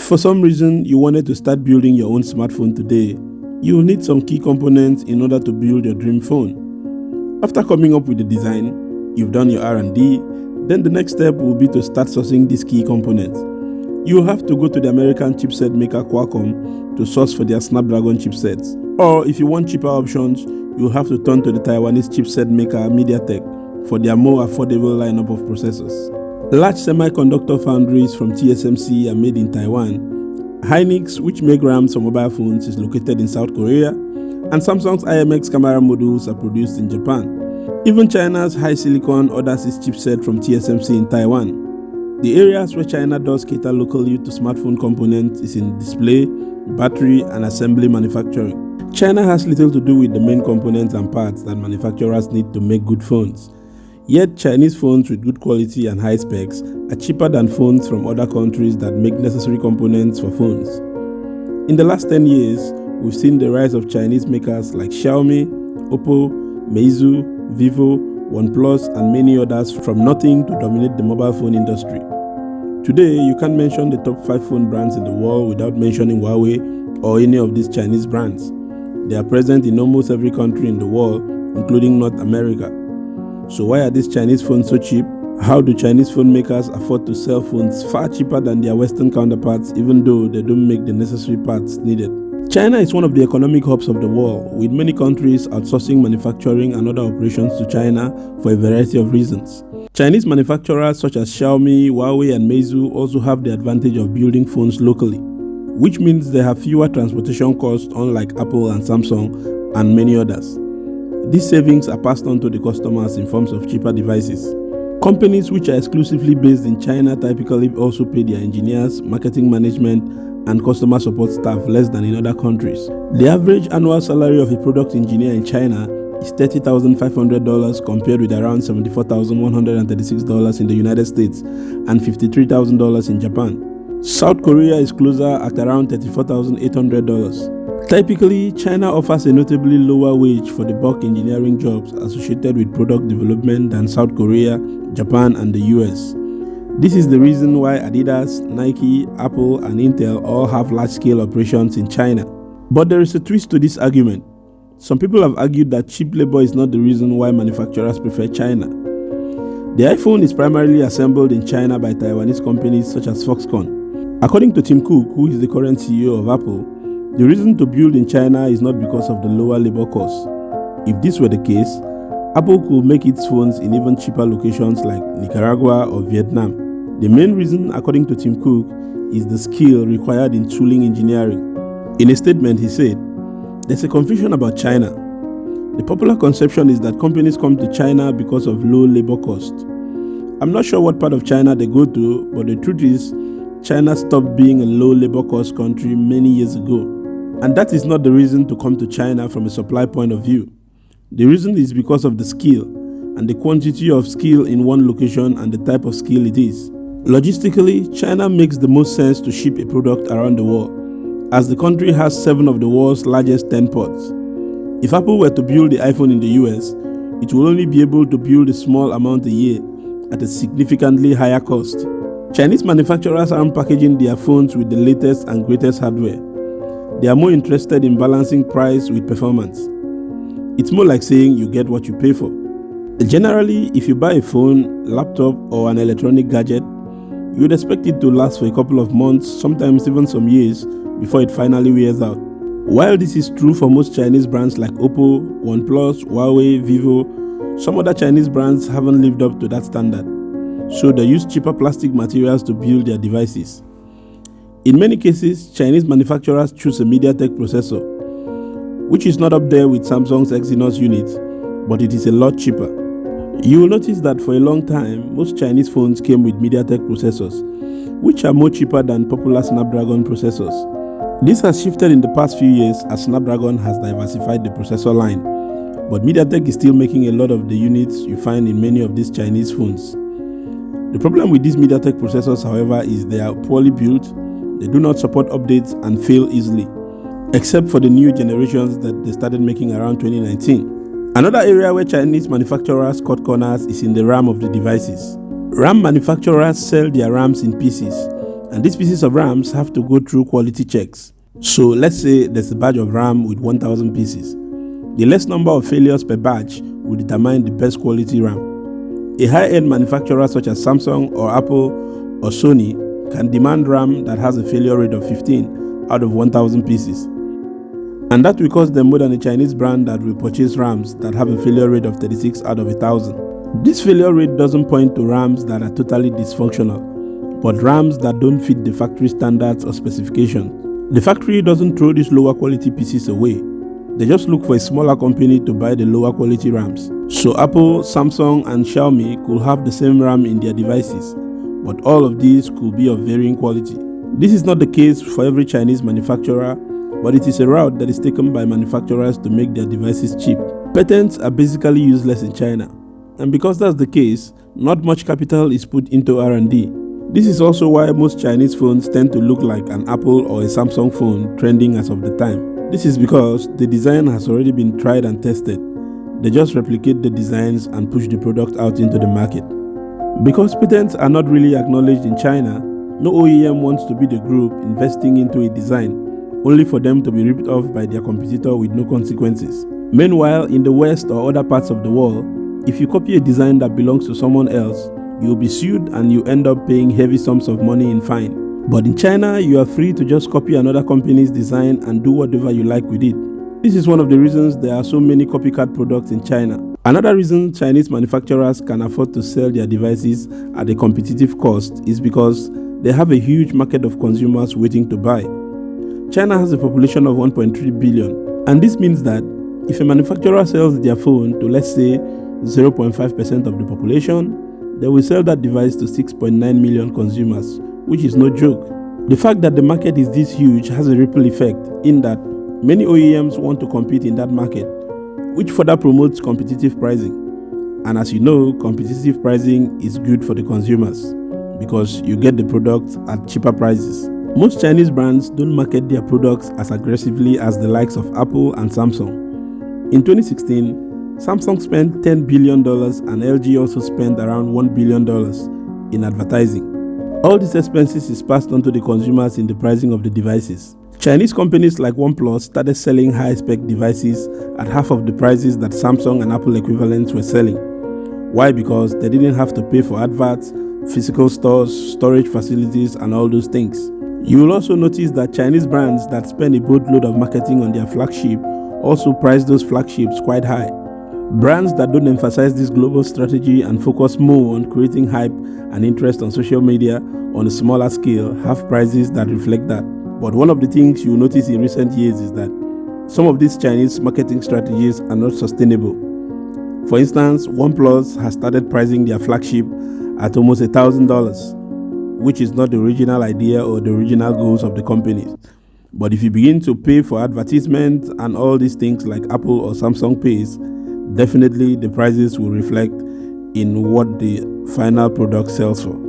for some reason you wanted to start building your own smartphone today, you will need some key components in order to build your dream phone. After coming up with the design, you've done your R&D, then the next step will be to start sourcing these key components. You will have to go to the American chipset maker Qualcomm to source for their Snapdragon chipsets. Or if you want cheaper options, you will have to turn to the Taiwanese chipset maker MediaTek for their more affordable lineup of processors. Large semiconductor foundries from TSMC are made in Taiwan. Hynix, which make RAMs for mobile phones, is located in South Korea, and Samsung's IMX camera modules are produced in Japan. Even China's HiSilicon orders its chipset from TSMC in Taiwan. The areas where China does cater locally to smartphone components is in display, battery, and assembly manufacturing. China has little to do with the main components and parts that manufacturers need to make good phones. Yet Chinese phones with good quality and high specs are cheaper than phones from other countries that make necessary components for phones. In the last 10 years, we've seen the rise of Chinese makers like Xiaomi, Oppo, Meizu, Vivo, OnePlus, and many others from nothing to dominate the mobile phone industry. Today, you can't mention the top 5 phone brands in the world without mentioning Huawei or any of these Chinese brands. They are present in almost every country in the world, including North America. So why are these Chinese phones so cheap? How do Chinese phone makers afford to sell phones far cheaper than their Western counterparts, even though they don't make the necessary parts needed? China is one of the economic hubs of the world, with many countries outsourcing manufacturing and other operations to China for a variety of reasons. Chinese manufacturers such as Xiaomi, Huawei, and Meizu also have the advantage of building phones locally, which means they have fewer transportation costs, unlike Apple and Samsung and many others. These savings are passed on to the customers in forms of cheaper devices. Companies which are exclusively based in China typically also pay their engineers, marketing management, and customer support staff less than in other countries. The average annual salary of a product engineer in China is $30,500 compared with around $74,136 in the United States and $53,000 in Japan. South Korea is closer at around $34,800. Typically, China offers a notably lower wage for the bulk engineering jobs associated with product development than South Korea, Japan, and the US. This is the reason why Adidas, Nike, Apple, and Intel all have large-scale operations in China. But there is a twist to this argument. Some people have argued that cheap labor is not the reason why manufacturers prefer China. The iPhone is primarily assembled in China by Taiwanese companies such as Foxconn. According to Tim Cook, who is the current CEO of Apple, the reason to build in China is not because of the lower labor costs. If this were the case, Apple could make its phones in even cheaper locations like Nicaragua or Vietnam. The main reason, according to Tim Cook, is the skill required in tooling engineering. In a statement, he said, "There's a confusion about China. The popular conception is that companies come to China because of low labor costs. I'm not sure what part of China they go to, but the truth is, China stopped being a low labor cost country many years ago. And that is not the reason to come to China from a supply point of view. The reason is because of the skill and the quantity of skill in one location and the type of skill it is. Logistically, China makes the most sense to ship a product around the world, as the country has 7 of the world's largest 10 ports. If Apple were to build the iPhone in the US, it will only be able to build a small amount a year at a significantly higher cost. Chinese manufacturers aren't packaging their phones with the latest and greatest hardware. They are more interested in balancing price with performance. It's more like saying you get what you pay for. Generally, if you buy a phone, laptop, or an electronic gadget, you'd expect it to last for a couple of months, sometimes even some years, before it finally wears out. While this is true for most Chinese brands like Oppo, OnePlus, Huawei, Vivo, some other Chinese brands haven't lived up to that standard, so they use cheaper plastic materials to build their devices. In many cases, Chinese manufacturers choose a MediaTek processor, which is not up there with Samsung's Exynos unit, but it is a lot cheaper. You will notice that for a long time, most Chinese phones came with MediaTek processors, which are more cheaper than popular Snapdragon processors. This has shifted in the past few years as Snapdragon has diversified the processor line, but MediaTek is still making a lot of the units you find in many of these Chinese phones. The problem with these MediaTek processors, however, is they are poorly built. They do not support updates and fail easily, except for the new generations that they started making around 2019. Another area where Chinese manufacturers cut corners is in the RAM of the devices. RAM manufacturers sell their RAMs in pieces, And these pieces of RAMs have to go through quality checks. So let's say there's a batch of RAM with 1000 pieces. The less number of failures per batch will determine the best quality RAM. A high-end manufacturer such as Samsung or Apple or Sony can demand RAM that has a failure rate of 15 out of 1000 pieces. And that will cost them more than a Chinese brand that will purchase RAMs that have a failure rate of 36 out of 1000. This failure rate doesn't point to RAMs that are totally dysfunctional, but RAMs that don't fit the factory standards or specifications. The factory doesn't throw these lower quality pieces away. They just look for a smaller company to buy the lower quality RAMs. So Apple, Samsung and Xiaomi could have the same RAM in their devices, but all of these could be of varying quality. This is not the case for every Chinese manufacturer, but it is a route that is taken by manufacturers to make their devices cheap. Patents are basically useless in China, and because that's the case, not much capital is put into R&D. This is also why most Chinese phones tend to look like an Apple or a Samsung phone trending as of the time. This is because the design has already been tried and tested. They just replicate the designs and push the product out into the market. Because patents are not really acknowledged in China, no OEM wants to be the group investing into a design only for them to be ripped off by their competitor with no consequences. Meanwhile, in the West or other parts of the world, if you copy a design that belongs to someone else, you will be sued and you end up paying heavy sums of money in fine. But in China, you are free to just copy another company's design and do whatever you like with it. This is one of the reasons there are so many copycat products in China. Another reason Chinese manufacturers can afford to sell their devices at a competitive cost is because they have a huge market of consumers waiting to buy. China has a population of 1.3 billion, and this means that if a manufacturer sells their phone to, let's say, 0.5% of the population, they will sell that device to 6.9 million consumers, which is no joke. The fact that the market is this huge has a ripple effect in that many OEMs want to compete in that market, which further promotes competitive pricing. And as you know, competitive pricing is good for the consumers because you get the product at cheaper prices. Most Chinese brands don't market their products as aggressively as the likes of Apple and Samsung. In 2016, Samsung spent $10 billion and LG also spent around $1 billion in advertising. All these expenses is passed on to the consumers in the pricing of the devices. Chinese companies like OnePlus started selling high-spec devices at half of the prices that Samsung and Apple equivalents were selling. Why? Because they didn't have to pay for adverts, physical stores, storage facilities, and all those things. You will also notice that Chinese brands that spend a boatload of marketing on their flagship also price those flagships quite high. Brands that don't emphasize this global strategy and focus more on creating hype and interest on social media on a smaller scale have prices that reflect that. But one of the things you'll notice in recent years is that some of these Chinese marketing strategies are not sustainable. For instance, OnePlus has started pricing their flagship at almost $1,000, which is not the original idea or the original goals of the company. But if you begin to pay for advertisements and all these things like Apple or Samsung pays, definitely the prices will reflect in what the final product sells for.